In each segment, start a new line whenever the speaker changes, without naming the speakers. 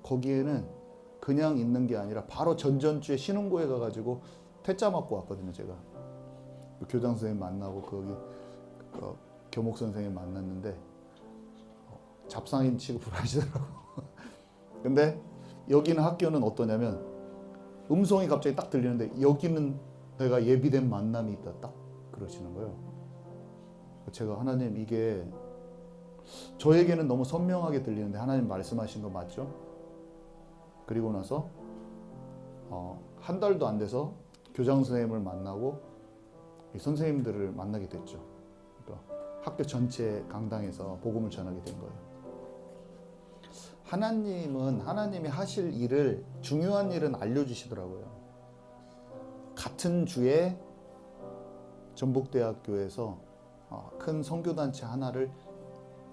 거기에는 그냥 있는 게 아니라 바로 전전주에 신흥고에 가가지고 퇴짜 맞고 왔거든요. 제가 교장 선생님 만나고 거기 교목 선생님 만났는데 잡상인 취급을 하시더라고. 근데 여기는 학교는 어떠냐면 음성이 갑자기 딱 들리는데 여기는 내가 예비된 만남이 있다 딱 그러시는 거예요. 제가 하나님 이게 저에게는 너무 선명하게 들리는데 하나님 말씀하신 거 맞죠? 그리고 나서 한 달도 안 돼서 교장 선생님을 만나고 선생님들을 만나게 됐죠. 그러니까 학교 전체 강당에서 복음을 전하게 된 거예요. 하나님은 하나님이 하실 일을 중요한 일은 알려주시더라고요. 같은 주에 전북대학교에서 큰 선교단체 하나를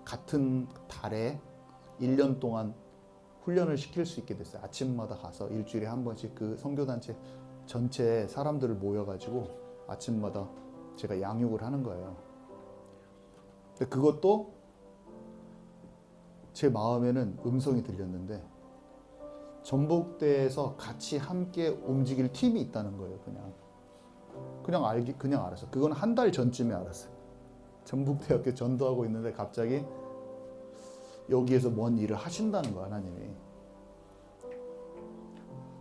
같은 달에 1년 동안 훈련을 시킬 수 있게 됐어요. 아침마다 가서 일주일에 한 번씩 그 선교단체 전체 사람들을 모여가지고 아침마다 제가 양육을 하는 거예요. 근데 그것도 제 마음에는 음성이 들렸는데 전북대에서 같이 함께 움직일 팀이 있다는 거예요. 그냥 알았어. 그건 한 달 전쯤에 알았어요. 전북대학교 전도하고 있는데 갑자기 여기에서 뭔 일을 하신다는 거야, 하나님이.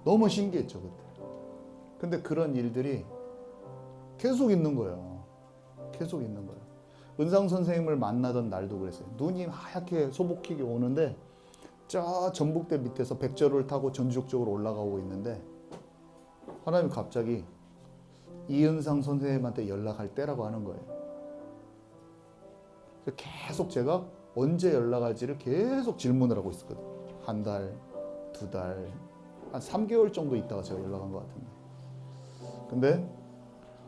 너무 신기했죠, 그때. 근데 그런 일들이 계속 있는 거예요. 계속 있는 거예요. 은상 선생님을 만나던 날도 그랬어요. 눈이 하얗게 소복히게 오는데 저 전북대 밑에서 백저를 타고 전주역 쪽으로 올라가고 있는데 하나님이 갑자기 이은상 선생님한테 연락할 때라고 하는 거예요. 계속 제가 언제 연락할지를 계속 질문을 하고 있었거든요. 한 달, 두 달, 한 3개월 정도 있다가 제가 연락한 것 같은데. 근데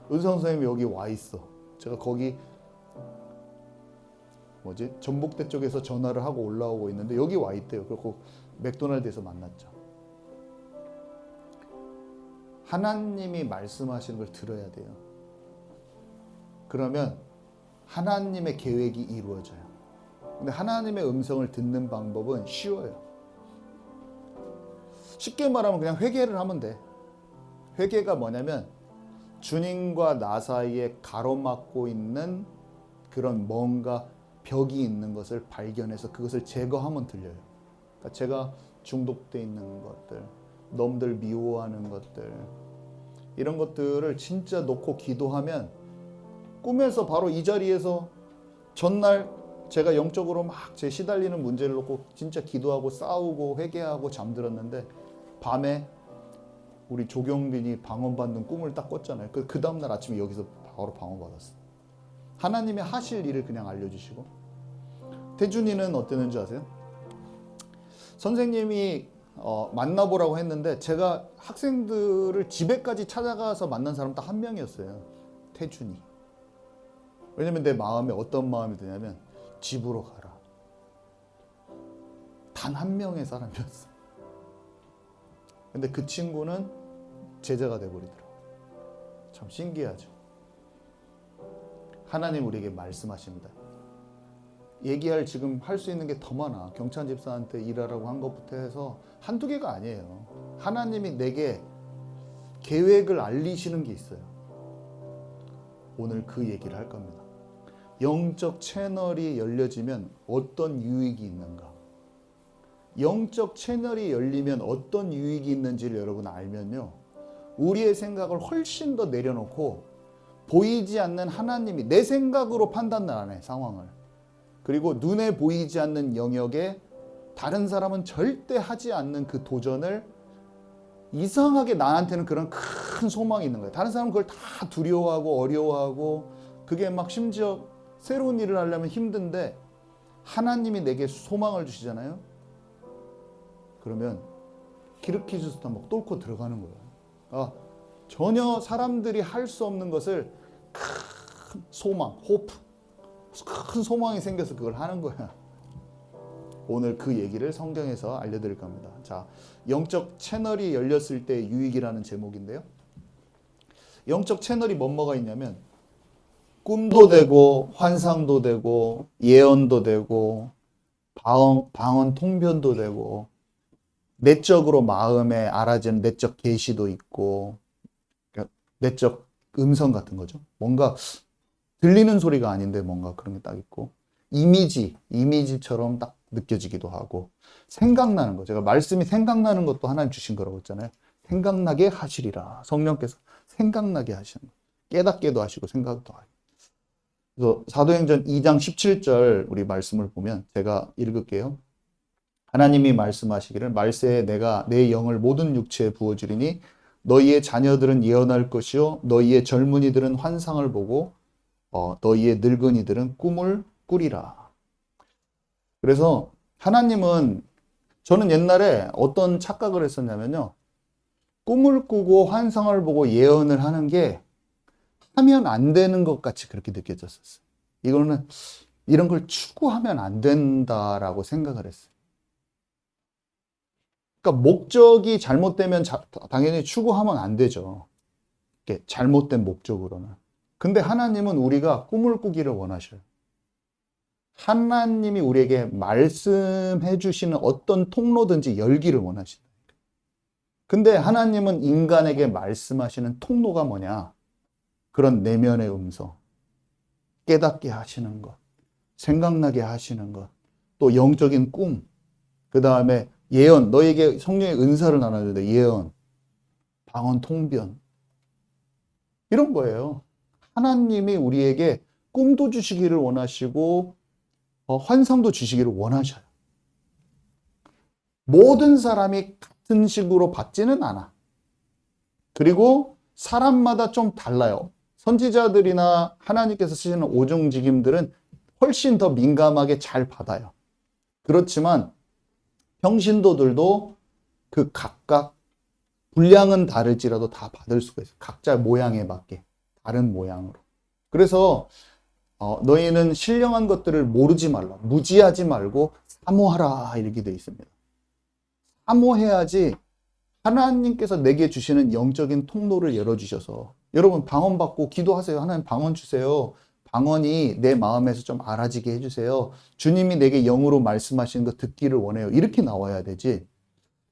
은상 선생님이 여기 와 있어. 제가 거기 전북대 쪽에서 전화를 하고 올라오고 있는데 여기 와 있대요. 그리고 맥도날드에서 만났죠. 하나님이 말씀하시는 걸 들어야 돼요. 그러면 하나님의 계획이 이루어져요. 근데 하나님의 음성을 듣는 방법은 쉬워요. 쉽게 말하면 그냥 회개를 하면 돼. 회개가 뭐냐면 주님과 나 사이에 가로막고 있는 그런 뭔가 벽이 있는 것을 발견해서 그것을 제거하면 들려요. 그러니까 제가 중독돼 있는 것들, 놈들 미워하는 것들, 이런 것들을 진짜 놓고 기도하면 꿈에서 바로 이 자리에서 전날 제가 영적으로 막 제 시달리는 문제를 놓고 진짜 기도하고 싸우고 회개하고 잠들었는데 밤에 우리 조경빈이 방언받는 꿈을 딱 꿨잖아요. 그 다음날 아침에 여기서 바로 방언받았어. 하나님의 하실 일을 그냥 알려주시고. 태준이는 어땠는지 아세요? 선생님이 만나보라고 했는데 제가 학생들을 집에까지 찾아가서 만난 사람 딱 한 명이었어요. 태준이. 왜냐면 내 마음에 어떤 마음이 드냐면 집으로 가라. 단 한 명의 사람이었어. 근데 그 친구는 제자가 돼버리더라고. 참 신기하죠. 하나님 우리에게 말씀하십니다. 얘기할 지금 할 수 있는 게 더 많아. 경찬 집사한테 일하라고 한 것부터 해서 한두 개가 아니에요. 하나님이 내게 계획을 알리시는 게 있어요. 오늘 그 얘기를 할 겁니다. 영적 채널이 열려지면 어떤 유익이 있는가? 영적 채널이 열리면 어떤 유익이 있는지를 여러분 알면요. 우리의 생각을 훨씬 더 내려놓고 보이지 않는 하나님이 내 생각으로 판단을 안 해, 상황을. 그리고 눈에 보이지 않는 영역에 다른 사람은 절대 하지 않는 그 도전을 이상하게 나한테는 그런 큰 소망이 있는 거예요. 다른 사람은 그걸 다 두려워하고 어려워하고 그게 막 심지어 새로운 일을 하려면 힘든데 하나님이 내게 소망을 주시잖아요. 그러면 기르키즈스탄 막 뚫고 들어가는 거예요. 전혀 사람들이 할 수 없는 것을 큰 소망, 호프, 큰 소망이 생겨서 그걸 하는 거야. 오늘 그 얘기를 성경에서 알려드릴 겁니다. 자, 영적 채널이 열렸을 때 유익이라는 제목인데요. 영적 채널이 뭐가 있냐면 꿈도 되고 환상도 되고 예언도 되고 방언 통변도 되고 내적으로 마음에 알아지는 내적 계시도 있고, 그러니까 내적 음성 같은 거죠. 뭔가 들리는 소리가 아닌데 뭔가 그런 게 딱 있고, 이미지처럼 딱 느껴지기도 하고, 생각나는 거. 제가 말씀이 생각나는 것도 하나님 주신 거라고 했잖아요. 생각나게 하시리라. 성령께서 생각나게 하시는 거. 깨닫게도 하시고 생각도 하시고. 그래서 사도행전 2장 17절 우리 말씀을 보면 제가 읽을게요. 하나님이 말씀하시기를 말세에 내가 내 영을 모든 육체에 부어주리니 너희의 자녀들은 예언할 것이요 너희의 젊은이들은 환상을 보고 너희의 늙은이들은 꿈을 꾸리라. 그래서 하나님은 저는 옛날에 어떤 착각을 했었냐면요. 꿈을 꾸고 환상을 보고 예언을 하는 게 하면 안 되는 것 같이 그렇게 느껴졌었어요. 이거는 이런 걸 추구하면 안 된다라고 생각을 했어요. 그러니까 목적이 잘못되면 당연히 추구하면 안 되죠. 이렇게 잘못된 목적으로는. 근데 하나님은 우리가 꿈을 꾸기를 원하셔요. 하나님이 우리에게 말씀해 주시는 어떤 통로든지 열기를 원하신다. 근데 하나님은 인간에게 말씀하시는 통로가 뭐냐? 그런 내면의 음성, 깨닫게 하시는 것, 생각나게 하시는 것, 또 영적인 꿈, 그 다음에 예언, 너에게 성령의 은사를 나눠주는데 예언, 방언, 통변 이런 거예요. 하나님이 우리에게 꿈도 주시기를 원하시고 환상도 주시기를 원하셔요. 모든 사람이 같은 식으로 받지는 않아. 그리고 사람마다 좀 달라요. 선지자들이나 하나님께서 쓰시는 오종직임들은 훨씬 더 민감하게 잘 받아요. 그렇지만 평신도들도 그 각각 분량은 다를지라도 다 받을 수가 있어요. 각자 모양에 맞게 다른 모양으로. 그래서 너희는 신령한 것들을 모르지 말라. 무지하지 말고 사모하라 이렇게 되어 있습니다. 사모해야지 하나님께서 내게 주시는 영적인 통로를 열어주셔서 여러분 방언 받고 기도하세요. 하나님 방언 주세요. 방언이 내 마음에서 좀 알아지게 해주세요. 주님이 내게 영으로 말씀하시는 거 듣기를 원해요. 이렇게 나와야 되지.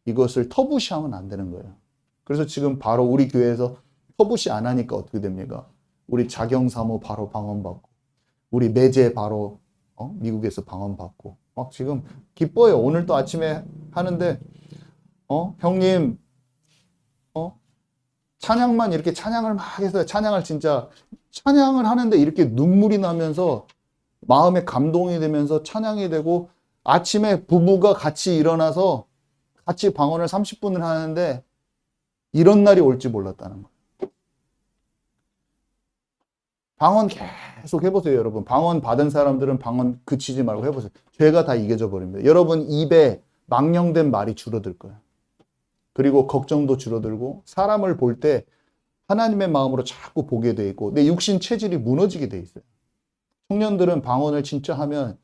이것을 터부시하면 안 되는 거예요. 그래서 지금 바로 우리 교회에서 터부시 안 하니까 어떻게 됩니까? 우리 자경사모 바로 방언 받고 우리 매제 바로 미국에서 방언 받고 막 지금 기뻐요. 오늘 또 아침에 하는데 형님 찬양만 이렇게 찬양을 막 해서 찬양을 하는데 이렇게 눈물이 나면서 마음에 감동이 되면서 찬양이 되고 아침에 부부가 같이 일어나서 같이 방언을 30분을 하는데 이런 날이 올지 몰랐다는 거예요. 방언 계속 해보세요, 여러분. 방언 받은 사람들은 방언 그치지 말고 해보세요. 죄가 다 이겨져 버립니다. 여러분 입에 망령된 말이 줄어들 거예요. 그리고 걱정도 줄어들고 사람을 볼 때 하나님의 마음으로 자꾸 보게 돼 있고 내 육신 체질이 무너지게 돼 있어요. 청년들은 방언을 진짜 하면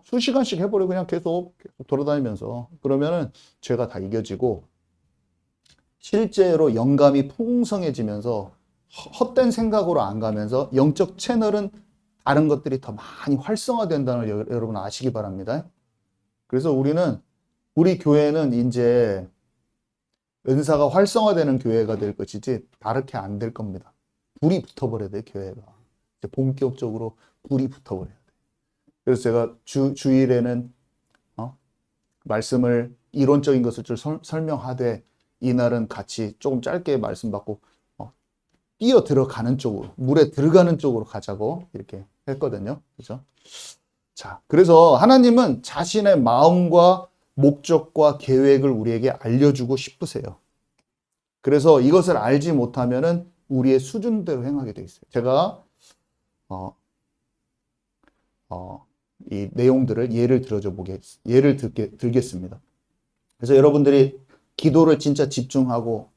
수시간씩 해버려 그냥 계속 돌아다니면서 그러면은 죄가 다 이겨지고 실제로 영감이 풍성해지면서 헛된 생각으로 안 가면서 영적 채널은 다른 것들이 더 많이 활성화된다는 걸 여러분 아시기 바랍니다. 그래서 우리 교회는 이제 은사가 활성화되는 교회가 될 것이지 다르게 안 될 겁니다. 불이 붙어버려야 돼, 교회가. 이제 본격적으로 불이 붙어버려야 돼. 그래서 제가 주일에는 말씀을 이론적인 것을 좀 설명하되 이날은 같이 조금 짧게 말씀 받고 뛰어 들어가는 쪽으로 물에 들어가는 쪽으로 가자고 이렇게 했거든요. 그죠? 자, 그래서 하나님은 자신의 마음과 목적과 계획을 우리에게 알려주고 싶으세요. 그래서 이것을 알지 못하면은 우리의 수준대로 행하게 돼 있어요. 제가 이 내용들을 예를 들겠습니다. 그래서 여러분들이 기도를 진짜 집중하고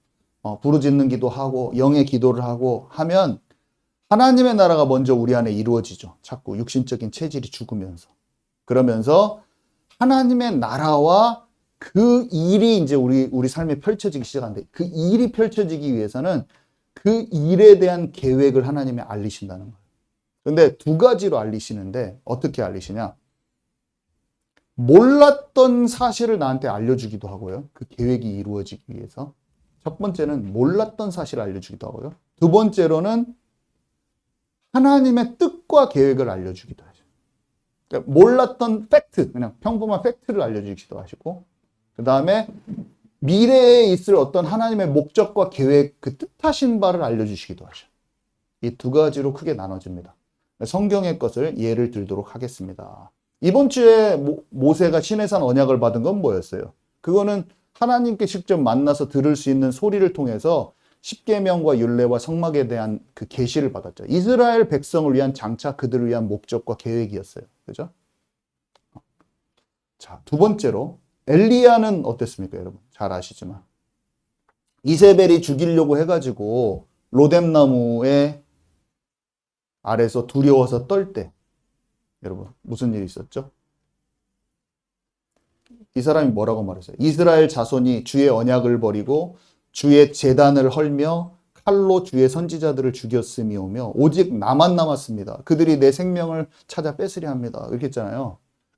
부르짖는 기도하고 영의 기도를 하고 하면 하나님의 나라가 먼저 우리 안에 이루어지죠. 자꾸 육신적인 체질이 죽으면서 그러면서 하나님의 나라와 그 일이 이제 우리 삶에 펼쳐지기 시작하는데 그 일이 펼쳐지기 위해서는 그 일에 대한 계획을 하나님이 알리신다는 거예요. 근데 두 가지로 알리시는데 어떻게 알리시냐? 몰랐던 사실을 나한테 알려주기도 하고요. 그 계획이 이루어지기 위해서. 첫 번째는 몰랐던 사실을 알려주기도 하고요. 두 번째로는 하나님의 뜻과 계획을 알려주기도 하죠. 그러니까 몰랐던 팩트, 그냥 평범한 팩트를 알려주기도 하시고, 그 다음에 미래에 있을 어떤 하나님의 목적과 계획, 그 뜻하신 바를 알려주시기도 하죠. 이 두 가지로 크게 나눠집니다. 성경의 것을 예를 들도록 하겠습니다. 이번 주에 모세가 시내산 언약을 받은 건 뭐였어요? 그거는 하나님께 직접 만나서 들을 수 있는 소리를 통해서 십계명과 율례와 성막에 대한 그 계시를 받았죠. 이스라엘 백성을 위한 장차 그들을 위한 목적과 계획이었어요. 그죠? 자, 두 번째로 엘리야는 어땠습니까, 여러분? 잘 아시지만 이세벨이 죽이려고 해가지고 로뎀나무에 아래서 두려워서 떨 때 여러분 무슨 일이 있었죠? 이 사람이 뭐라고 말했어요? 이스라엘 자손이 주의 언약을 버리고 주의 제단을 헐며 칼로 주의 선지자들을 죽였음이오며 오직 나만 남았습니다. 그들이 내 생명을 찾아 뺏으려 합니다. 이렇게 했잖아요.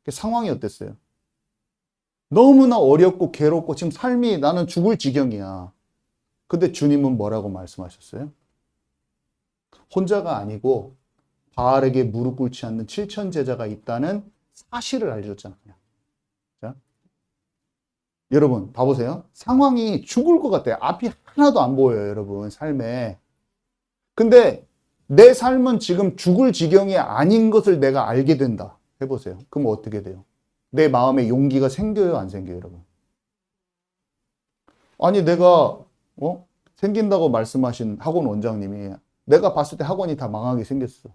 상황이 어땠어요? 너무나 어렵고 괴롭고 지금 삶이 나는 죽을 지경이야. 근데 주님은 뭐라고 말씀하셨어요? 혼자가 아니고 바알에게 무릎 꿇지 않는 7천 제자가 있다는 사실을 알려줬잖아요. 자, 여러분 봐보세요. 상황이 죽을 것 같아요. 앞이 하나도 안 보여요, 여러분 삶에. 근데 내 삶은 지금 죽을 지경이 아닌 것을 내가 알게 된다. 해보세요. 그럼 어떻게 돼요? 내 마음에 용기가 생겨요, 안 생겨요, 여러분? 아니 내가 생긴다고 말씀하신 학원 원장님이 내가 봤을 때 학원이 다 망하게 생겼어.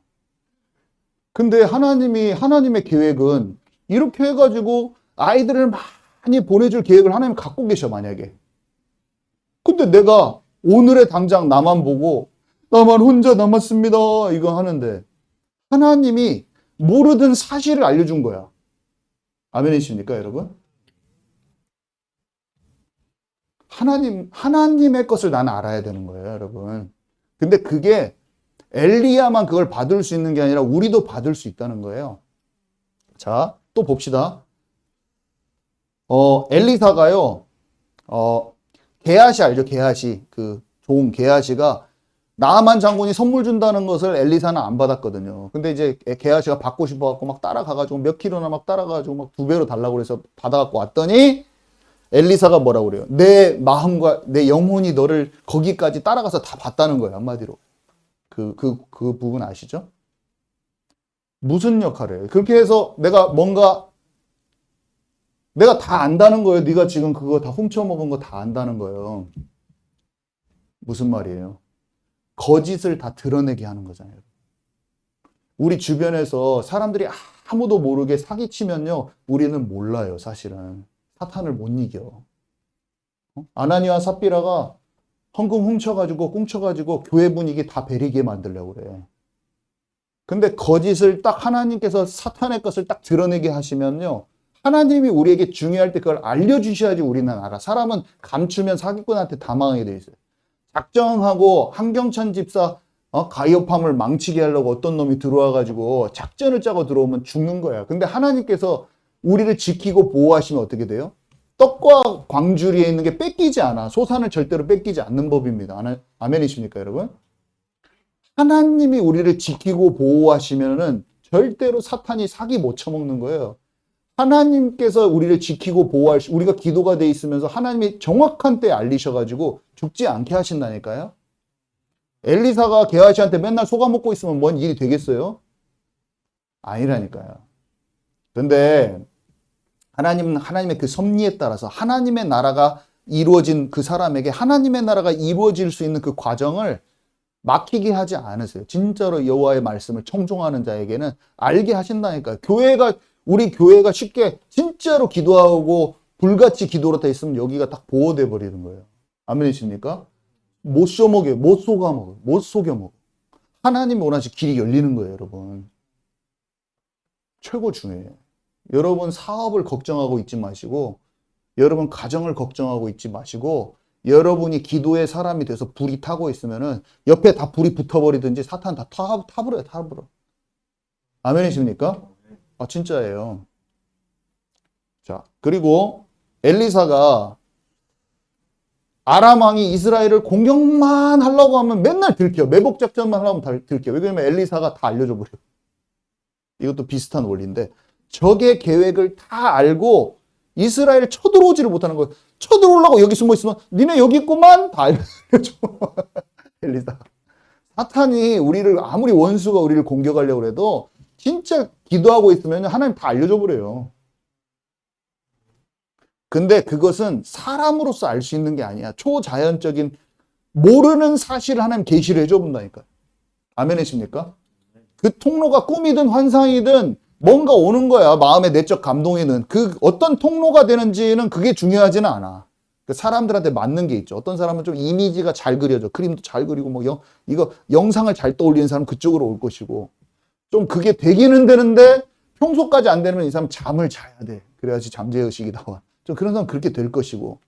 근데 하나님의 계획은 이렇게 해가지고 아이들을 많이 보내줄 계획을 하나님 갖고 계셔, 만약에. 근데 내가 오늘의 당장 나만 보고 나만 혼자 남았습니다 이거 하는데 하나님이 모르던 사실을 알려준 거야. 아멘이십니까, 여러분? 하나님의 것을 나는 알아야 되는 거예요, 여러분. 근데 그게 엘리야만 그걸 받을 수 있는 게 아니라 우리도 받을 수 있다는 거예요. 자, 또 봅시다. 엘리사가요, 게하시 알죠? 게하시. 그 종 게하시가 나아만 장군이 선물 준다는 것을 엘리사는 안 받았거든요. 근데 이제 게하시가 받고 싶어갖고 막 따라가가지고 몇 킬로나 막 따라가가지고 막 2배로 달라고 그래서 받아갖고 왔더니 엘리사가 뭐라고 그래요? 내 마음과 내 영혼이 너를 거기까지 따라가서 다 봤다는 거예요, 한마디로. 그 부분 아시죠? 무슨 역할이에요? 그렇게 해서 내가 다 안다는 거예요. 네가 지금 그거 다 훔쳐먹은 거 다 안다는 거예요. 무슨 말이에요? 거짓을 다 드러내게 하는 거잖아요. 우리 주변에서 사람들이 아무도 모르게 사기치면요, 우리는 몰라요, 사실은. 사탄을 못 이겨. 아나니와 삽비라가 헌금 훔쳐가지고 꽁쳐가지고 교회 분위기 다 베리게 만들려고 그래. 근데 거짓을 딱 하나님께서 사탄의 것을 딱 드러내게 하시면요, 하나님이 우리에게 중요할 때 그걸 알려주셔야지 우리는 알아. 사람은 감추면 사기꾼한테 다 망하게 돼 있어요. 작정하고 한경찬 집사 가이오팜을 망치게 하려고 어떤 놈이 들어와가지고 작전을 짜고 들어오면 죽는 거야. 근데 하나님께서 우리를 지키고 보호하시면 어떻게 돼요? 떡과 광주리에 있는 게 뺏기지 않아. 소산을 절대로 뺏기지 않는 법입니다. 아멘이십니까, 여러분? 하나님이 우리를 지키고 보호하시면은 절대로 사탄이 사기 못 쳐먹는 거예요. 하나님께서 우리를 지키고 우리가 기도가 돼 있으면서 하나님이 정확한 때에 알리셔가지고 죽지 않게 하신다니까요. 엘리사가 게하시한테 맨날 속아먹고 있으면 뭔 일이 되겠어요? 아니라니까요. 근데 하나님은 하나님의 그 섭리에 따라서 하나님의 나라가 이루어진 그 사람에게 하나님의 나라가 이루어질 수 있는 그 과정을 막히게 하지 않으세요. 진짜로 여호와의 말씀을 청종하는 자에게는 알게 하신다니까요. 우리 교회가 쉽게 진짜로 기도하고 불같이 기도로 돼 있으면 여기가 딱 보호돼 버리는 거예요. 아멘이십니까? 못 써먹여, 못 속아먹어, 못 속여먹어. 하나님 원하시 길이 열리는 거예요, 여러분. 최고 중요해요. 여러분 사업을 걱정하고 있지 마시고, 여러분 가정을 걱정하고 있지 마시고, 여러분이 기도의 사람이 돼서 불이 타고 있으면은 옆에 다 불이 붙어버리든지 사탄 다 타버려요. 아멘이십니까? 아, 진짜예요. 자, 그리고 엘리사가 아람 왕이 이스라엘을 공격만 하려고 하면 맨날 들켜. 매복 작전만 하려면 다 들켜. 왜냐면 엘리사가 다 알려줘 버려. 이것도 비슷한 원리인데 적의 계획을 다 알고 이스라엘 쳐들어오지를 못하는 거예요. 쳐들어오려고 여기 숨어 있으면 니네 여기 있구만 다 알려줘. 엘리사. 사탄이 우리를 아무리 원수가 우리를 공격하려고 해도 진짜 기도하고 있으면 하나님 다 알려줘 버려요. 근데 그것은 사람으로서 알 수 있는 게 아니야. 초자연적인 모르는 사실을 하나님 계시를 해줘 본다니까요. 아멘이십니까? 그 통로가 꿈이든 환상이든 뭔가 오는 거야. 마음의 내적 감동에는. 그 어떤 통로가 되는지는 그게 중요하지는 않아. 그 사람들한테 맞는 게 있죠. 어떤 사람은 좀 이미지가 잘 그려져. 그림도 잘 그리고 뭐 이거 영상을 잘 떠올리는 사람은 그쪽으로 올 것이고 좀 그게 되기는 되는데 평소까지 안 되면 이 사람 잠을 자야 돼. 그래야지 잠재의식이 나와. 좀 그런 사람은 그렇게 될 것이고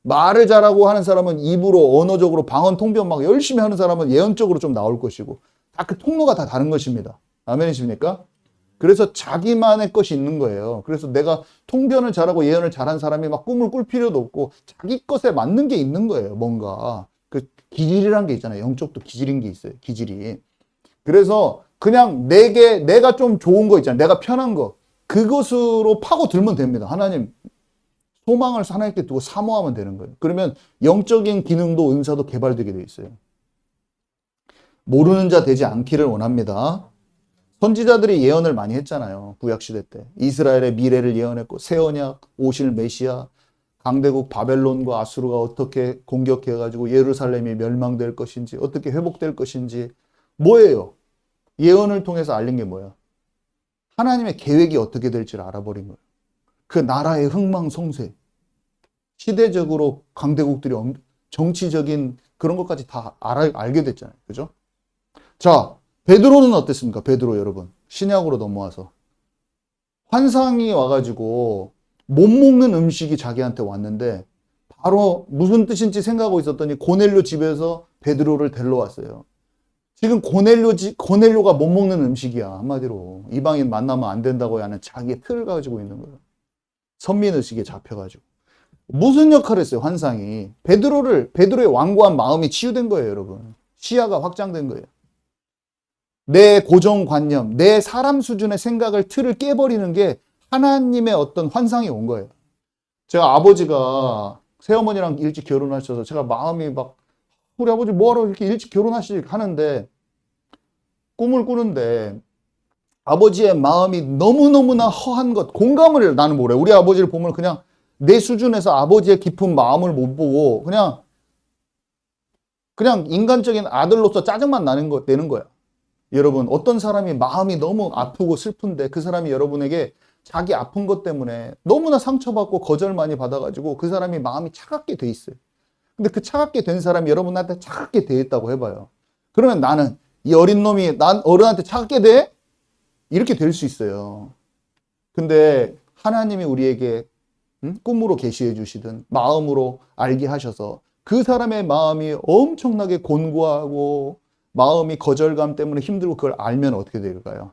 말을 잘하고 하는 사람은 입으로 언어적으로 방언 통변 막 열심히 하는 사람은 예언적으로 좀 나올 것이고 다 그 통로가 다 다른 것입니다. 아멘이십니까? 그래서 자기만의 것이 있는 거예요. 그래서 내가 통변을 잘하고 예언을 잘한 사람이 막 꿈을 꿀 필요도 없고 자기 것에 맞는 게 있는 거예요. 뭔가 그 기질이란 게 있잖아요. 영적도 기질인 게 있어요. 기질이. 그래서 그냥 내가 좀 좋은 거 있잖아요. 내가 편한 거 그것으로 파고들면 됩니다. 하나님 소망을 하나님께 두고 사모하면 되는 거예요. 그러면 영적인 기능도 은사도 개발되게 돼 있어요. 모르는 자 되지 않기를 원합니다. 선지자들이 예언을 많이 했잖아요. 구약시대 때. 이스라엘의 미래를 예언했고 새 언약, 오실 메시아, 강대국 바벨론과 아수르가 어떻게 공격해가지고 예루살렘이 멸망될 것인지 어떻게 회복될 것인지 뭐예요? 예언을 통해서 알린 게 뭐야? 하나님의 계획이 어떻게 될지를 알아버린 거예요. 그 나라의 흥망성쇠, 시대적으로 강대국들이 정치적인 그런 것까지 다 알게 됐잖아요. 그죠? 자, 베드로는 어땠습니까? 베드로 여러분. 신약으로 넘어와서. 환상이 와가지고 못 먹는 음식이 자기한테 왔는데 바로 무슨 뜻인지 생각하고 있었더니 고넬료 집에서 베드로를 데려왔어요. 지금 고넬료가 못 먹는 음식이야. 한마디로. 이방인 만나면 안 된다고 하는 자기의 틀을 가지고 있는 거예요. 선민의식에 잡혀가지고. 무슨 역할을 했어요, 환상이? 베드로의 완고한 마음이 치유된 거예요, 여러분. 시야가 확장된 거예요. 내 고정관념, 내 사람 수준의 생각을 틀을 깨버리는 게 하나님의 어떤 환상이 온 거예요. 제가 아버지가 새어머니랑 일찍 결혼하셔서 제가 마음이 막 우리 아버지 뭐하러 이렇게 일찍 결혼하시지 하는데 꿈을 꾸는데 아버지의 마음이 너무너무나 허한 것, 공감을 나는 뭐래. 우리 아버지를 보면 그냥 내 수준에서 아버지의 깊은 마음을 못 보고 그냥 인간적인 아들로서 짜증만 내는 거야. 여러분, 어떤 사람이 마음이 너무 아프고 슬픈데 그 사람이 여러분에게 자기 아픈 것 때문에 너무나 상처받고 거절 많이 받아가지고 그 사람이 마음이 차갑게 돼 있어요. 근데 그 차갑게 된 사람이 여러분한테 차갑게 돼 있다고 해봐요. 그러면 나는 이 어린 놈이 난 어른한테 차갑게 돼? 이렇게 될 수 있어요. 근데 하나님이 우리에게 꿈으로 계시해 주시든 마음으로 알게 하셔서 그 사람의 마음이 엄청나게 곤고하고 마음이 거절감 때문에 힘들고 그걸 알면 어떻게 될까요?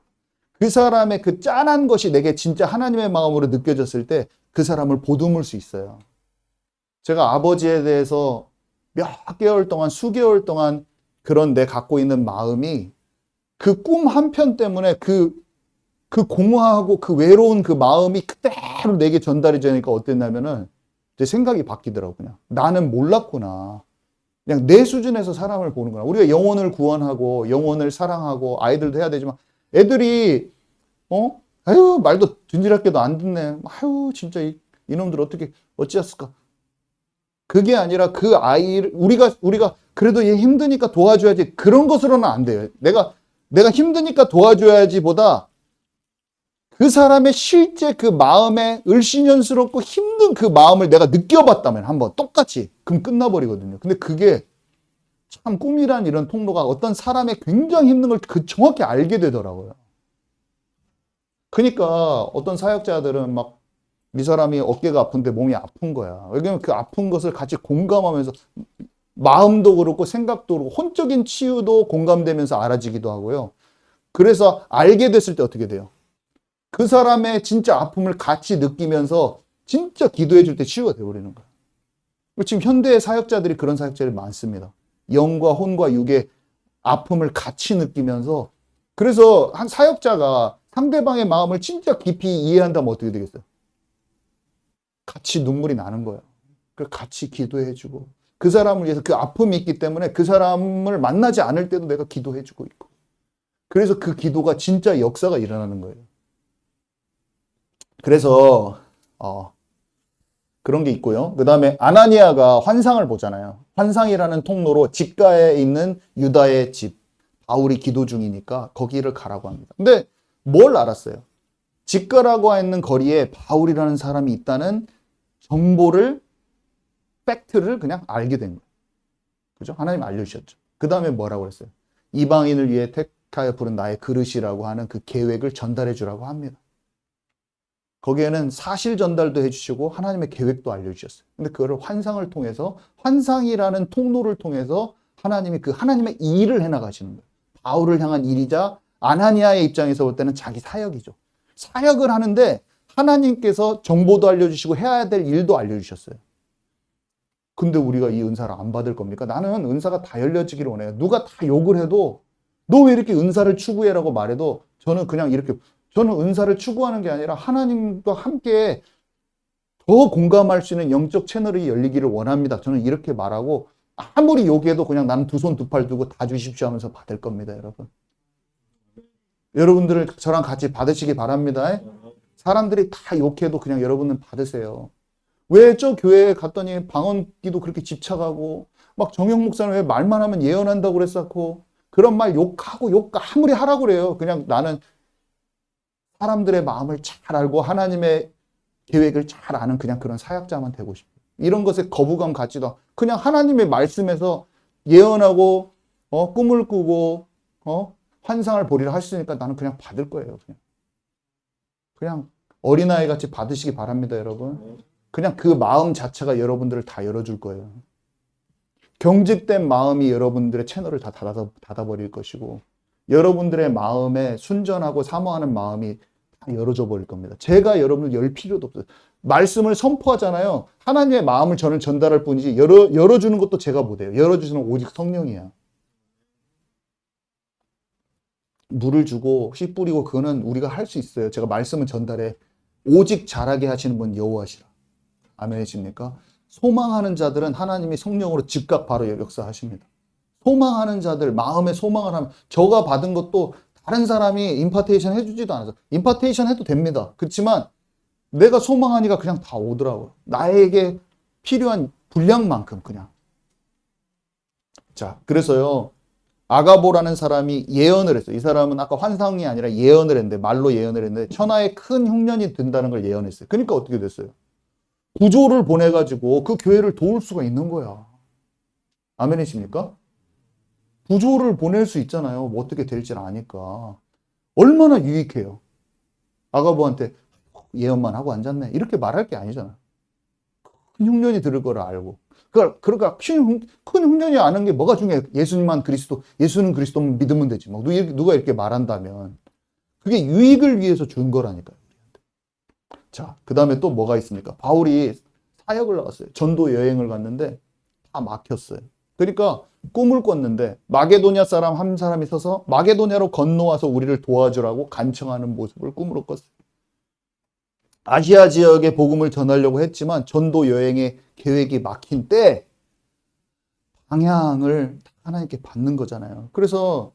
그 사람의 그 짠한 것이 내게 진짜 하나님의 마음으로 느껴졌을 때 그 사람을 보듬을 수 있어요. 제가 아버지에 대해서 몇 개월 동안, 수개월 동안 그런 내 갖고 있는 마음이 그 꿈 한 편 때문에 그 공허하고 그 외로운 그 마음이 그대로 내게 전달이 되니까 어땠냐면은 제 생각이 바뀌더라고요. 그냥 나는 몰랐구나. 그냥 내 수준에서 사람을 보는구나. 우리가 영혼을 구원하고 영혼을 사랑하고 아이들도 해야 되지만 애들이 아유 말도 든지럽게도 안 듣네. 아유 진짜 이놈들 어찌했을까. 그게 아니라 그 아이를 우리가 그래도 얘 힘드니까 도와줘야지 그런 것으로는 안 돼요. 내가 힘드니까 도와줘야지보다 그 사람의 실제 그 마음에 을씨년스럽고 힘든 그 마음을 내가 느껴봤다면 한번 똑같이 그럼 끝나버리거든요. 근데 그게 참 꿈이란 이런 통로가 어떤 사람의 굉장히 힘든 걸 정확히 알게 되더라고요. 그러니까 어떤 사역자들은 막 이 사람이 어깨가 아픈데 몸이 아픈 거야. 왜냐면 그 아픈 것을 같이 공감하면서 마음도 그렇고 생각도 그렇고 혼적인 치유도 공감되면서 알아지기도 하고요. 그래서 알게 됐을 때 어떻게 돼요? 그 사람의 진짜 아픔을 같이 느끼면서 진짜 기도해 줄 때 치유가 되어버리는 거야. 지금 현대의 사역자들이 그런 사역자들이 많습니다. 영과 혼과 육의 아픔을 같이 느끼면서, 그래서 한 사역자가 상대방의 마음을 진짜 깊이 이해한다면 어떻게 되겠어요? 같이 눈물이 나는 거예요. 그래서 같이 기도해주고, 그 사람을 위해서, 그 아픔이 있기 때문에 그 사람을 만나지 않을 때도 내가 기도해주고 있고, 그래서 그 기도가 진짜 역사가 일어나는 거예요. 그래서 그런 게 있고요. 그 다음에 아나니아가 환상을 보잖아요. 환상이라는 통로로 직가에 있는 유다의 집, 바울이 기도 중이니까 거기를 가라고 합니다. 근데 뭘 알았어요? 직가라고 하는 거리에 바울이라는 사람이 있다는 정보를, 팩트를 그냥 알게 된 거예요. 그죠? 하나님 알려주셨죠. 그 다음에 뭐라고 그랬어요? 이방인을 위해 택하여 부른 나의 그릇이라고 하는 그 계획을 전달해 주라고 합니다. 거기에는 사실 전달도 해주시고 하나님의 계획도 알려주셨어요. 근데 그거를 환상을 통해서, 환상이라는 통로를 통해서 하나님이 그 하나님의 일을 해나가시는 거예요. 바울을 향한 일이자 아나니아의 입장에서 볼 때는 자기 사역이죠. 사역을 하는데 하나님께서 정보도 알려주시고 해야 될 일도 알려주셨어요. 근데 우리가 이 은사를 안 받을 겁니까? 나는 은사가 다 열려지기를 원해요. 누가 다 욕을 해도 너 왜 이렇게 은사를 추구해라고 말해도 저는 그냥 이렇게, 저는 은사를 추구하는 게 아니라 하나님과 함께 더 공감할 수 있는 영적 채널이 열리기를 원합니다. 저는 이렇게 말하고, 아무리 욕해도 그냥 나는 두 손 두 팔 두고 다 주십시오 하면서 받을 겁니다, 여러분. 여러분들을 저랑 같이 받으시기 바랍니다. 사람들이 다 욕해도 그냥 여러분은 받으세요. 왜 저 교회에 갔더니 방언기도 그렇게 집착하고, 막 정영 목사는 왜 말만 하면 예언한다고 그랬었고, 그런 말 욕하고 욕 아무리 하라고 그래요. 그냥 나는 사람들의 마음을 잘 알고 하나님의 계획을 잘 아는 그냥 그런 사역자만 되고 싶어요. 이런 것에 거부감 갖지도 않고 그냥 하나님의 말씀에서 예언하고 꿈을 꾸고 환상을 보리라 하시니까 나는 그냥 받을 거예요. 그냥 어린아이 같이 받으시기 바랍니다, 여러분. 그냥 그 마음 자체가 여러분들을 다 열어줄 거예요. 경직된 마음이 여러분들의 채널을 다 닫아버릴 것이고, 여러분들의 마음에 순전하고 사모하는 마음이 다 열어져 버릴 겁니다. 제가 여러분을 열 필요도 없어요. 말씀을 선포하잖아요. 하나님의 마음을 저는 전달할 뿐이지 열어주는 것도 제가 못해요. 열어주시는 오직 성령이야. 물을 주고 씨 뿌리고 그거는 우리가 할 수 있어요. 제가 말씀을 전달해. 오직 잘하게 하시는 분 여호와시라. 아멘이십니까? 소망하는 자들은 하나님이 성령으로 즉각 바로 역사하십니다. 소망하는 자들, 마음에 소망을 하면, 저가 받은 것도 다른 사람이 임파테이션 해주지도 않아서, 임파테이션 해도 됩니다. 그렇지만 내가 소망하니까 그냥 다 오더라고요. 나에게 필요한 분량만큼 그냥. 자, 그래서요, 아가보라는 사람이 예언을 했어요. 이 사람은 아까 환상이 아니라 예언을 했는데, 말로 예언을 했는데, 천하에 큰 흉년이 된다는 걸 예언했어요. 그러니까 어떻게 됐어요? 구조를 보내가지고 그 교회를 도울 수가 있는 거야. 아멘이십니까? 구조를 보낼 수 있잖아요. 뭐 어떻게 될지를 아니까. 얼마나 유익해요. 아가보한테 예언만 하고 앉았네. 이렇게 말할 게 아니잖아. 큰 흉년이 들을 거를 알고. 그러니까 큰 흉년이 아는 게 뭐가 중요해. 예수님만 그리스도, 예수는 그리스도만 믿으면 되지. 뭐 누가 이렇게 말한다면. 그게 유익을 위해서 준 거라니까요. 자, 그 다음에 또 뭐가 있습니까? 바울이 사역을 나갔어요. 전도 여행을 갔는데 다 막혔어요. 그러니까 꿈을 꿨는데 마게도냐 사람 한 사람이 서서 마게도냐로 건너와서 우리를 도와주라고 간청하는 모습을 꿈으로 꿨어요. 아시아 지역에 복음을 전하려고 했지만 전도 여행의 계획이 막힌 때 방향을 하나님께 받는 거잖아요. 그래서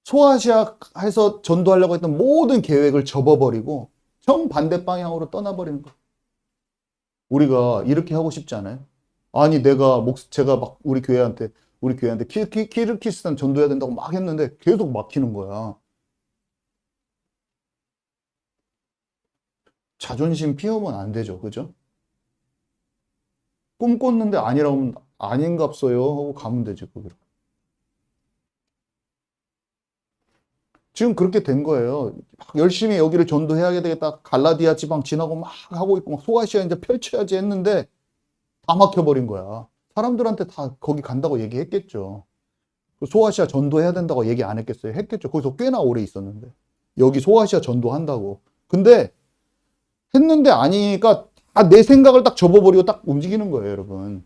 소아시아에서 전도하려고 했던 모든 계획을 접어버리고 정반대 방향으로 떠나버리는 거예요. 우리가 이렇게 하고 싶지 않아요? 아니 제가 막 우리 교회한테 키르기스탄 전도해야 된다고 막 했는데 계속 막히는 거야. 자존심 피우면 안 되죠. 그죠? 꿈 꿨는데 아니라고 하면 아닌갑소요 하고 가면 되지, 거기로. 지금 그렇게 된 거예요. 막 열심히 여기를 전도해야 되겠다. 갈라디아 지방 지나고 막 하고 있고 막 소아시아 이제 펼쳐야지 했는데 다 막혀버린 거야. 사람들한테 다 거기 간다고 얘기했겠죠. 소아시아 전도해야 된다고 얘기 안 했겠어요? 했겠죠. 거기서 꽤나 오래 있었는데. 여기 소아시아 전도한다고. 근데 했는데 아니니까 내 생각을 딱 접어버리고 딱 움직이는 거예요, 여러분.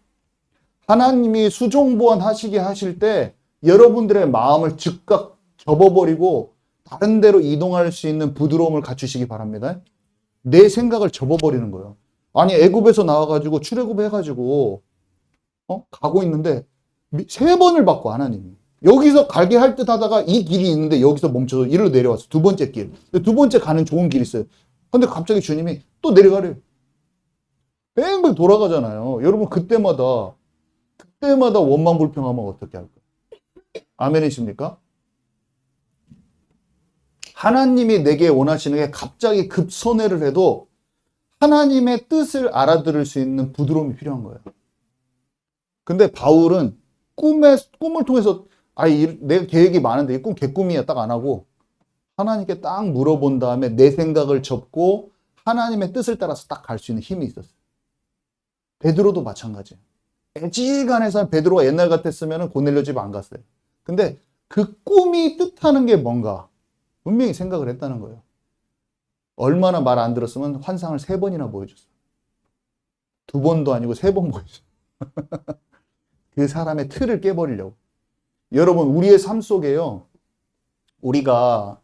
하나님이 수종보원 하시게 하실 때 여러분들의 마음을 즉각 접어버리고 다른 데로 이동할 수 있는 부드러움을 갖추시기 바랍니다. 내 생각을 접어버리는 거예요. 아니, 애굽에서 나와가지고 출애굽해가지고 가고 있는데 3번을 받고 하나님이 여기서 가게 할 듯 하다가 이 길이 있는데 여기서 멈춰서 이리로 내려왔어. 2번째 길. 2번째 가는 좋은 길이 있어요. 근데 갑자기 주님이 또 내려가래요. 뺑뺑 돌아가잖아요. 여러분 그때마다 원망불평하면 어떻게 할까요? 아멘이십니까? 하나님이 내게 원하시는 게 갑자기 급선회를 해도 하나님의 뜻을 알아들을 수 있는 부드러움이 필요한 거예요. 근데 바울은 꿈을 통해서 내 계획이 많은데 이 꿈 개꿈이야 딱 안 하고 하나님께 딱 물어본 다음에 내 생각을 접고 하나님의 뜻을 따라서 딱 갈 수 있는 힘이 있었어요. 베드로도 마찬가지예요. 애지간해서 베드로가 옛날 같았으면 고넬료 집 안 갔어요. 근데 그 꿈이 뜻하는 게 뭔가 분명히 생각을 했다는 거예요. 얼마나 말 안 들었으면 환상을 3번이나 보여줬어요. 2번도 아니고 3번 보여줬어요. 그 사람의 틀을 깨버리려고. 여러분, 우리의 삶 속에요. 우리가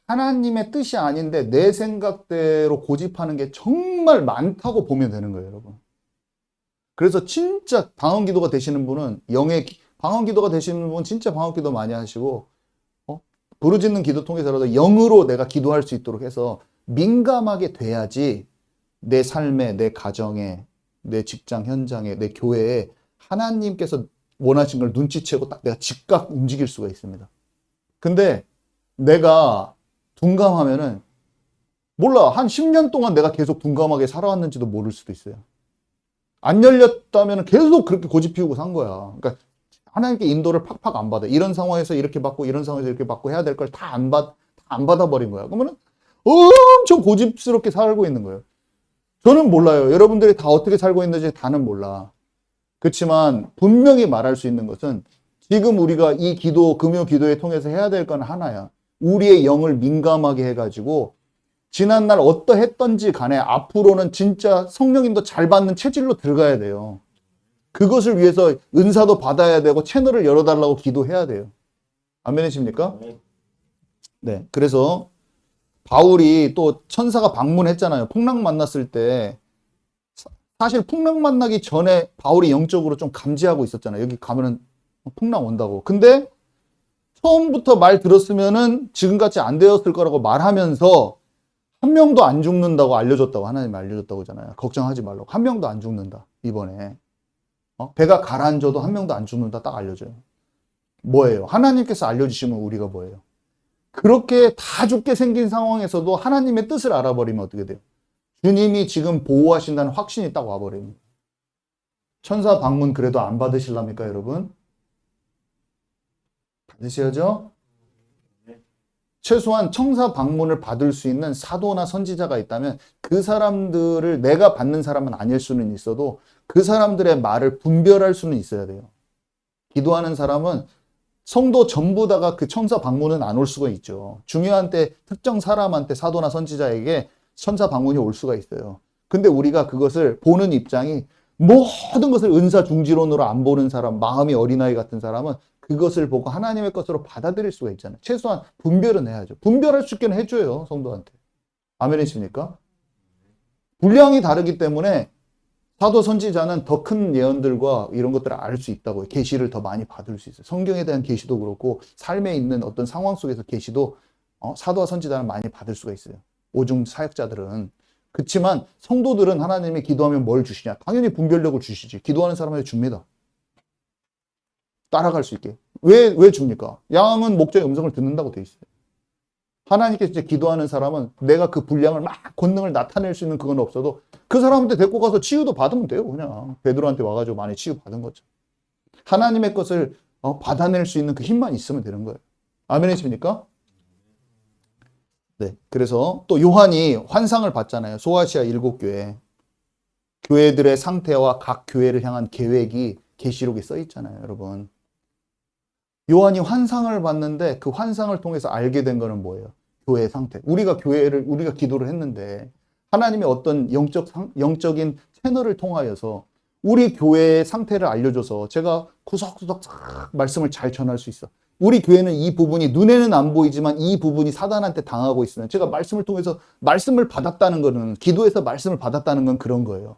하나님의 뜻이 아닌데 내 생각대로 고집하는 게 정말 많다고 보면 되는 거예요, 여러분. 그래서 진짜 방언기도가 되시는 분은 방언기도가 되시는 분은 진짜 방언기도 많이 하시고 부르짖는 기도 통해서라도 영으로 내가 기도할 수 있도록 해서 민감하게 돼야지 내 삶에, 내 가정에, 내 직장 현장에, 내 교회에 하나님께서 원하신 걸 눈치채고 딱 내가 즉각 움직일 수가 있습니다. 근데 내가 둔감하면은 몰라. 한 10년 동안 내가 계속 둔감하게 살아왔는지도 모를 수도 있어요. 안 열렸다면 계속 그렇게 고집 피우고 산 거야. 그러니까 하나님께 인도를 팍팍 안 받아. 이런 상황에서 이렇게 받고 이런 상황에서 이렇게 받고 해야 될 걸 다 안 받아버린 거야. 그러면은 엄청 고집스럽게 살고 있는 거예요. 저는 몰라요. 여러분들이 다 어떻게 살고 있는지 다는 몰라. 그렇지만 분명히 말할 수 있는 것은 지금 우리가 이 금요 기도에 통해서 해야 될 건 하나야. 우리의 영을 민감하게 해가지고 지난날 어떠했던지 간에 앞으로는 진짜 성령님도 잘 받는 체질로 들어가야 돼요. 그것을 위해서 은사도 받아야 되고 채널을 열어달라고 기도해야 돼요. 아멘이십니까? 네. 그래서 바울이 또 천사가 방문했잖아요. 풍랑 만났을 때 사실 풍랑 만나기 전에 바울이 영적으로 좀 감지하고 있었잖아요. 여기 가면은 풍랑 온다고. 근데 처음부터 말 들었으면은 지금같이 안 되었을 거라고 말하면서 한 명도 안 죽는다고 알려줬다고 하나님이 알려줬다고 하잖아요. 걱정하지 말라고. 한 명도 안 죽는다. 이번에. 배가 가라앉아도 한 명도 안 죽는다 딱 알려줘요. 뭐예요? 하나님께서 알려주시면 우리가 뭐예요? 그렇게 다 죽게 생긴 상황에서도 하나님의 뜻을 알아버리면 어떻게 돼요? 주님이 지금 보호하신다는 확신이 딱 와버려요. 천사 방문 그래도 안 받으실랍니까, 여러분? 받으셔야죠? 최소한 천사 방문을 받을 수 있는 사도나 선지자가 있다면 그 사람들을 내가 받는 사람은 아닐 수는 있어도 그 사람들의 말을 분별할 수는 있어야 돼요. 기도하는 사람은 성도 전부 다가 그 천사 방문은 안 올 수가 있죠. 중요한 때 특정 사람한테 사도나 선지자에게 천사 방문이 올 수가 있어요. 근데 우리가 그것을 보는 입장이 모든 것을 은사 중지론으로 안 보는 사람, 마음이 어린아이 같은 사람은 그것을 보고 하나님의 것으로 받아들일 수가 있잖아요. 최소한 분별은 해야죠. 분별할 수 있게는 해줘요, 성도한테. 아멘이십니까? 분량이 다르기 때문에 사도 선지자는 더 큰 예언들과 이런 것들을 알 수 있다고요. 계시를 더 많이 받을 수 있어요. 성경에 대한 계시도 그렇고 삶에 있는 어떤 상황 속에서 계시도 사도와 선지자는 많이 받을 수가 있어요. 오중 사역자들은. 그렇지만 성도들은 하나님이 기도하면 뭘 주시냐? 당연히 분별력을 주시지. 기도하는 사람한테 줍니다. 따라갈 수 있게. 왜 줍니까? 양은 목자의 음성을 듣는다고 돼 있어요. 하나님께 이제 기도하는 사람은 내가 그 분량을 막 권능을 나타낼 수 있는 그건 없어도 그 사람한테 데리고 가서 치유도 받으면 돼요. 그냥 베드로한테 와가지고 많이 치유 받은 거죠. 하나님의 것을 받아낼 수 있는 그 힘만 있으면 되는 거예요. 아멘이십니까? 네. 그래서 또 요한이 환상을 봤잖아요. 소아시아 7교회. 교회들의 상태와 각 교회를 향한 계획이 계시록에 써 있잖아요, 여러분. 요한이 환상을 봤는데 그 환상을 통해서 알게 된 거는 뭐예요? 교회의 상태. 우리가 기도를 했는데 하나님의 어떤 영적인 채널을 통하여서 우리 교회의 상태를 알려줘서 제가 구석구석 말씀을 잘 전할 수 있어. 우리 교회는 이 부분이 눈에는 안 보이지만 이 부분이 사단한테 당하고 있으면 제가 말씀을 통해서 말씀을 받았다는 거는, 기도해서 말씀을 받았다는 건 그런 거예요.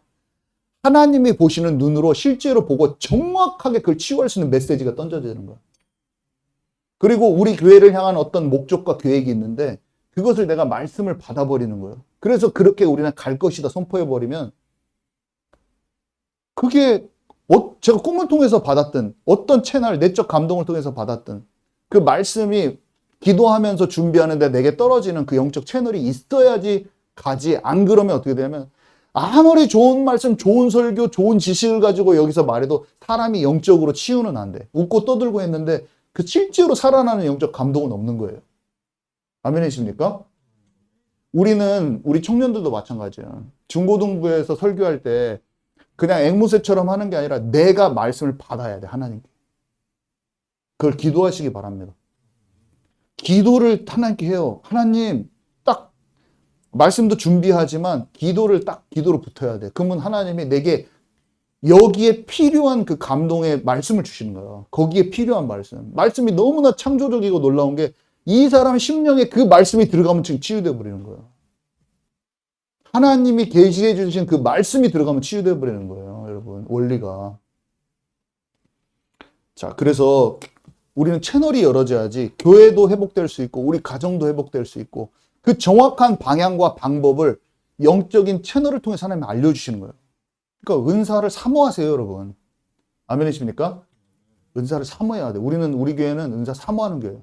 하나님이 보시는 눈으로 실제로 보고 정확하게 그걸 치유할 수 있는 메시지가 던져지는 거예요. 그리고 우리 교회를 향한 어떤 목적과 계획이 있는데 그것을 내가 말씀을 받아버리는 거예요. 그래서 그렇게 우리는 갈 것이다 선포해버리면 그게 제가 꿈을 통해서 받았던 어떤 채널, 내적 감동을 통해서 받았던 그 말씀이 기도하면서 준비하는데 내게 떨어지는 그 영적 채널이 있어야지 가지. 안 그러면 어떻게 되냐면 아무리 좋은 말씀, 좋은 설교, 좋은 지식을 가지고 여기서 말해도 사람이 영적으로 치유는 안 돼. 웃고 떠들고 했는데 그 실제로 살아나는 영적 감동은 없는 거예요. 아멘이십니까? 우리 청년들도 마찬가지예요. 중고등부에서 설교할 때 그냥 앵무새처럼 하는 게 아니라 내가 말씀을 받아야 돼, 하나님께. 그걸 기도하시기 바랍니다. 기도를 하나님께 해요. 하나님, 딱 말씀도 준비하지만 기도로 붙어야 돼. 그러면 하나님이 내게 여기에 필요한 그 감동의 말씀을 주시는 거예요. 거기에 필요한 말씀. 말씀이 너무나 창조적이고 놀라운 게 이 사람 심령에 그 말씀이 들어가면 지금 치유되어 버리는 거예요. 하나님이 계시해 주신 그 말씀이 들어가면 치유되어 버리는 거예요, 여러분. 원리가. 자, 그래서 우리는 채널이 열어져야지 교회도 회복될 수 있고 우리 가정도 회복될 수 있고 그 정확한 방향과 방법을 영적인 채널을 통해 하나님이 알려주시는 거예요. 그러니까 은사를 사모하세요, 여러분. 아멘이십니까? 은사를 사모해야 돼. 우리 교회는 은사 사모하는 교회예요.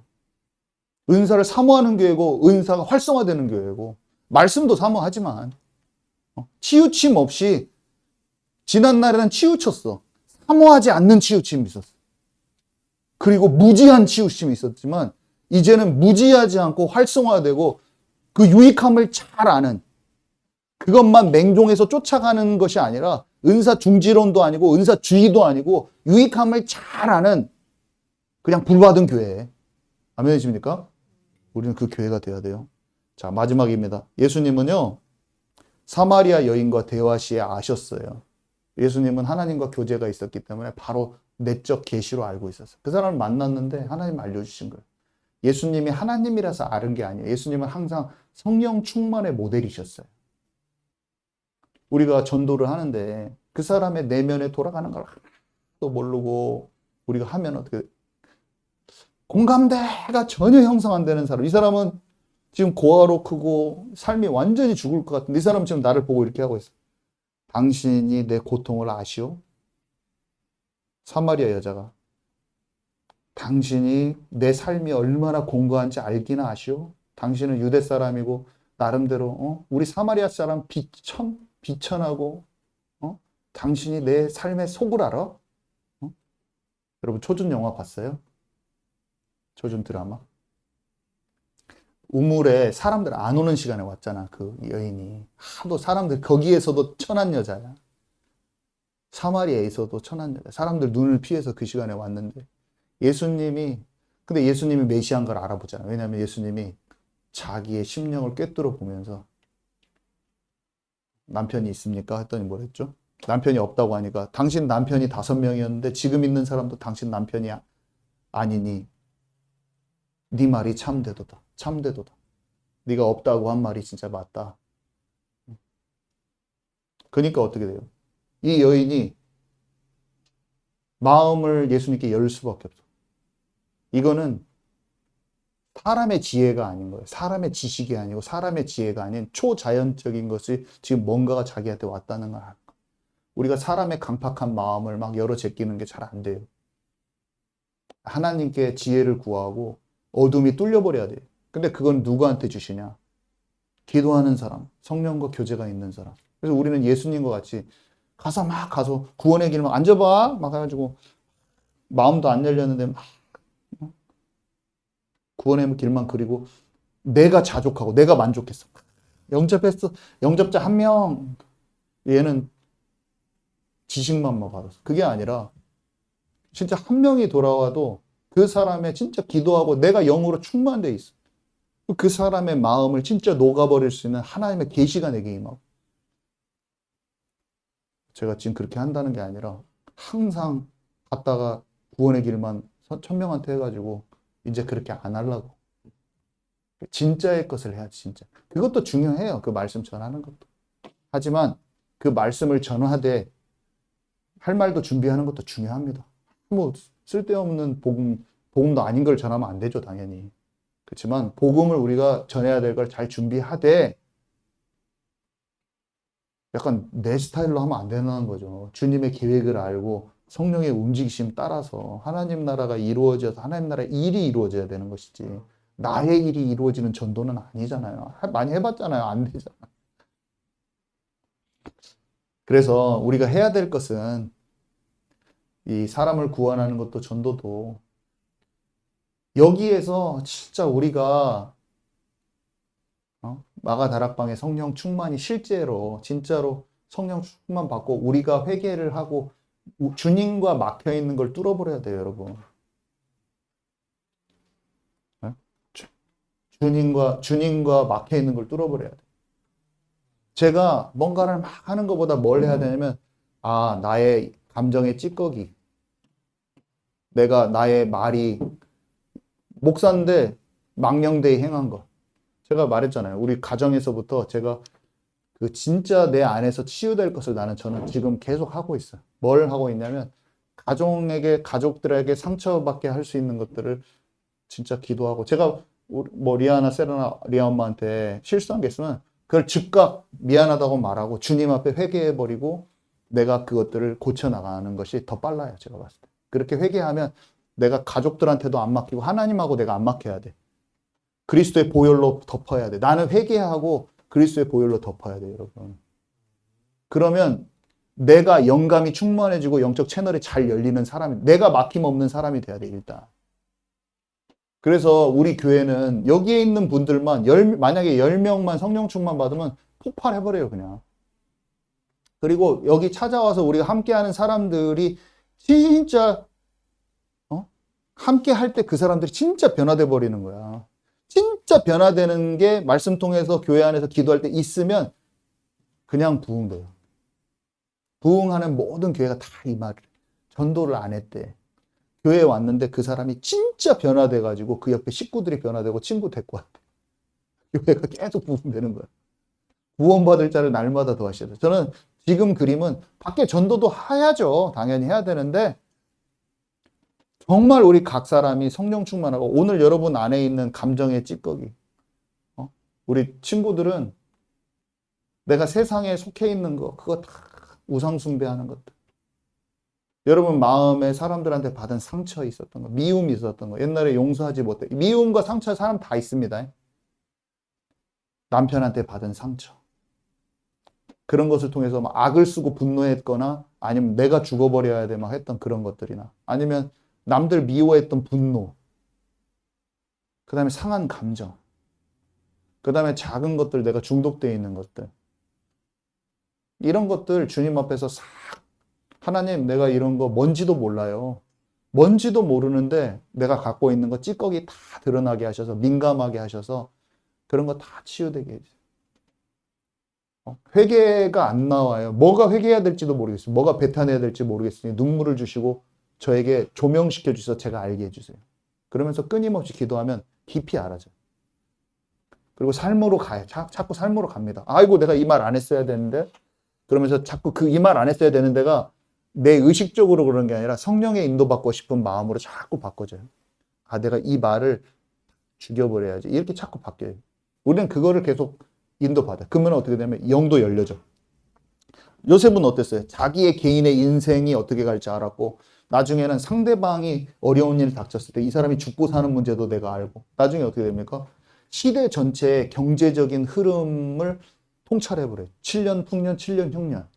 은사를 사모하는 교회고 은사가 활성화되는 교회고 말씀도 사모하지만 치우침 없이 지난날에는 치우쳤어. 사모하지 않는 치우침이 있었어. 그리고 무지한 치우침이 있었지만 이제는 무지하지 않고 활성화되고 그 유익함을 잘 아는, 그것만 맹종해서 쫓아가는 것이 아니라 은사 중지론도 아니고 은사주의도 아니고 유익함을 잘 아는 그냥 불받은 교회. 아멘이십니까? 우리는 그 교회가 돼야 돼요. 자, 마지막입니다. 예수님은요, 사마리아 여인과 대화 시에 아셨어요. 예수님은 하나님과 교제가 있었기 때문에 바로 내적 계시로 알고 있었어요. 그 사람을 만났는데 하나님 알려주신 거예요. 예수님이 하나님이라서 아는 게 아니에요. 예수님은 항상 성령 충만의 모델이셨어요. 우리가 전도를 하는데 그 사람의 내면에 돌아가는 걸 하나도 모르고 우리가 하면 어떻게, 공감대가 전혀 형성 안 되는 사람, 이 사람은 지금 고아로 크고 삶이 완전히 죽을 것 같은데 이 사람은 지금 나를 보고 이렇게 하고 있어. 당신이 내 고통을 아시오? 사마리아 여자가 당신이 내 삶이 얼마나 공고한지 알기나 아시오? 당신은 유대 사람이고 나름대로 우리 사마리아 사람 비천하고 당신이 내 삶의 속을 알아? 여러분 초전 영화 봤어요? 초전 드라마? 우물에 사람들 안 오는 시간에 왔잖아. 그 여인이 하도 사람들, 거기에서도 천한 여자야. 사마리아에서도 천한 여자. 사람들 눈을 피해서 그 시간에 왔는데 근데 예수님이 메시아인 걸 알아보잖아. 왜냐하면 예수님이 자기의 심령을 꿰뚫어 보면서 남편이 있습니까? 했더니 뭐랬죠? 남편이 없다고 하니까 당신 남편이 5명이었는데 지금 있는 사람도 당신 남편이 아니니 네 말이 참되도다. 참되도다. 네가 없다고 한 말이 진짜 맞다. 그러니까 어떻게 돼요? 이 여인이 마음을 예수님께 열 수밖에 없어. 이거는 사람의 지혜가 아닌 거예요. 사람의 지식이 아니고 사람의 지혜가 아닌 초자연적인 것이 지금 뭔가가 자기한테 왔다는 걸 아는 거예요. 우리가 사람의 강팍한 마음을 막 열어 제끼는 게 잘 안 돼요. 하나님께 지혜를 구하고 어둠이 뚫려버려야 돼요. 근데 그건 누구한테 주시냐? 기도하는 사람, 성령과 교제가 있는 사람. 그래서 우리는 예수님과 같이 가서 구원의 길을 막 앉아봐 막 해가지고 마음도 안 열렸는데 막 구원의 길만 그리고 내가 자족하고 내가 만족했어. 영접했어. 영접자 1명. 얘는 지식만 받았어. 그게 아니라 진짜 1명이 돌아와도 그 사람의 진짜 기도하고 내가 영으로 충만돼 있어. 그 사람의 마음을 진짜 녹아버릴 수 있는 하나님의 계시가 내게 임하고, 제가 지금 그렇게 한다는 게 아니라 항상 갔다가 구원의 길만 천명한테 해가지고 이제 그렇게 안 하려고. 진짜의 것을 해야지, 진짜. 그것도 중요해요. 그 말씀 전하는 것도. 하지만 그 말씀을 전하되 할 말도 준비하는 것도 중요합니다. 뭐 쓸데없는 복음도 아닌 걸 전하면 안 되죠, 당연히. 그렇지만 복음을 우리가 전해야 될 걸 잘 준비하되 약간 내 스타일로 하면 안 되는 거죠. 주님의 계획을 알고 성령의 움직이심 따라서 하나님 나라가 이루어져서 하나님 나라의 일이 이루어져야 되는 것이지, 나의 일이 이루어지는 전도는 아니잖아요. 많이 해봤잖아요. 안 되잖아. 그래서 우리가 해야 될 것은 이 사람을 구원하는 것도 전도도 여기에서 진짜 우리가 마가다락방의 성령 충만이 실제로 진짜로 성령 충만 받고 우리가 회개를 하고 주님과 막혀 있는 걸 뚫어버려야 돼요, 여러분. 주님과 막혀 있는 걸 뚫어버려야 돼. 제가 뭔가를 막 하는 것보다 뭘 해야 되냐면, 나의 감정의 찌꺼기, 나의 말이 목사인데 망령되이 행한 거. 제가 말했잖아요. 우리 가정에서부터 제가 그 진짜 내 안에서 치유될 것을 저는 지금 계속 하고 있어요. 뭘 하고 있냐면 가족들에게 상처받게 할 수 있는 것들을 진짜 기도하고, 제가 뭐 리아나 세라나 리아 엄마한테 실수한 게 있으면 그걸 즉각 미안하다고 말하고 주님 앞에 회개해버리고 내가 그것들을 고쳐나가는 것이 더 빨라요, 제가 봤을 때. 그렇게 회개하면 내가 가족들한테도 안 맡기고 하나님하고 내가 안 맡겨야 돼. 그리스도의 보혈로 덮어야 돼. 나는 회개하고 그리스도의 보혈로 덮어야 돼, 여러분. 그러면 내가 영감이 충만해지고 영적 채널이 잘 열리는 사람이, 내가 막힘없는 사람이 돼야 돼, 일단. 그래서 우리 교회는 여기에 있는 분들만 만약에 10명만 성령 충만 받으면 폭발해버려요, 그냥. 그리고 여기 찾아와서 우리가 함께하는 사람들이 진짜 함께 할 때 그 사람들이 진짜 변화돼 버리는 거야. 진짜 변화되는 게 말씀 통해서 교회 안에서 기도할 때 있으면 그냥 부흥돼요. 부흥하는 모든 교회가 다 이 말을, 전도를 안 했대. 교회에 왔는데 그 사람이 진짜 변화돼가지고 그 옆에 식구들이 변화되고 친구 데리고 왔대. 교회가 계속 부흥되는 거야. 구원받을 자를 날마다 더 하셔야 돼. 저는 지금 그림은 밖에 전도도 해야죠. 당연히 해야 되는데 정말 우리 각 사람이 성령 충만하고, 오늘 여러분 안에 있는 감정의 찌꺼기, 우리 친구들은 내가 세상에 속해 있는 거, 그거 다 우상 숭배하는 것들. 여러분 마음에 사람들한테 받은 상처 있었던 거, 미움이 있었던 거, 옛날에 용서하지 못해. 미움과 상처 사람 다 있습니다. 남편한테 받은 상처. 그런 것을 통해서 막 악을 쓰고 분노했거나 아니면 내가 죽어버려야 돼 막 했던 그런 것들이나, 아니면 남들 미워했던 분노, 그 다음에 상한 감정, 그 다음에 작은 것들, 내가 중독되어 있는 것들, 이런 것들 주님 앞에서 싹, 하나님 내가 이런 거 뭔지도 몰라요. 뭔지도 모르는데 내가 갖고 있는 거 찌꺼기 다 드러나게 하셔서, 민감하게 하셔서 그런 거 다 치유되게 해주세요. 회개가 안 나와요. 뭐가 회개해야 될지도 모르겠어요. 뭐가 배탄해야 될지 모르겠으니 눈물을 주시고 저에게 조명시켜 주셔서 제가 알게 해주세요. 그러면서 끊임없이 기도하면 깊이 알아져요. 그리고 삶으로 가요. 자꾸 삶으로 갑니다. 아이고 내가 이 말 안 했어야 되는데, 그러면서 자꾸 그 이 말 안 했어야 되는 데가 내 의식적으로 그런 게 아니라 성령의 인도받고 싶은 마음으로 자꾸 바꿔져요. 내가 이 말을 죽여버려야지, 이렇게 자꾸 바뀌어요. 우리는 그거를 계속 인도받아요. 그러면 어떻게 되냐면 영도 열려져. 요셉은 어땠어요? 자기의 개인의 인생이 어떻게 갈지 알았고, 나중에는 상대방이 어려운 일이 닥쳤을 때 이 사람이 죽고 사는 문제도 내가 알고, 나중에 어떻게 됩니까? 시대 전체의 경제적인 흐름을 통찰해버려요. 7년 풍년, 7년 흉년.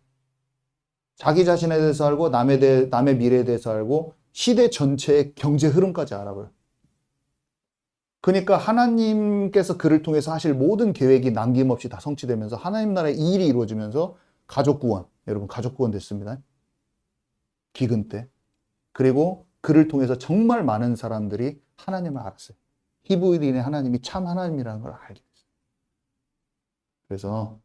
자기 자신에 대해서 알고 남의 미래에 대해서 알고 시대 전체의 경제 흐름까지 알아버려요. 그러니까 하나님께서 그를 통해서 하실 모든 계획이 남김없이 다 성취되면서 하나님 나라의 일이 이루어지면서 가족 구원, 여러분 가족 구원 됐습니다. 기근 때. 그리고 그를 통해서 정말 많은 사람들이 하나님을 알았어요. 히브리인의 하나님이 참 하나님이라는 걸 알게 됐어요. 그래서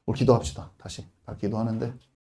오늘 기도합시다. 다시 다 기도하는데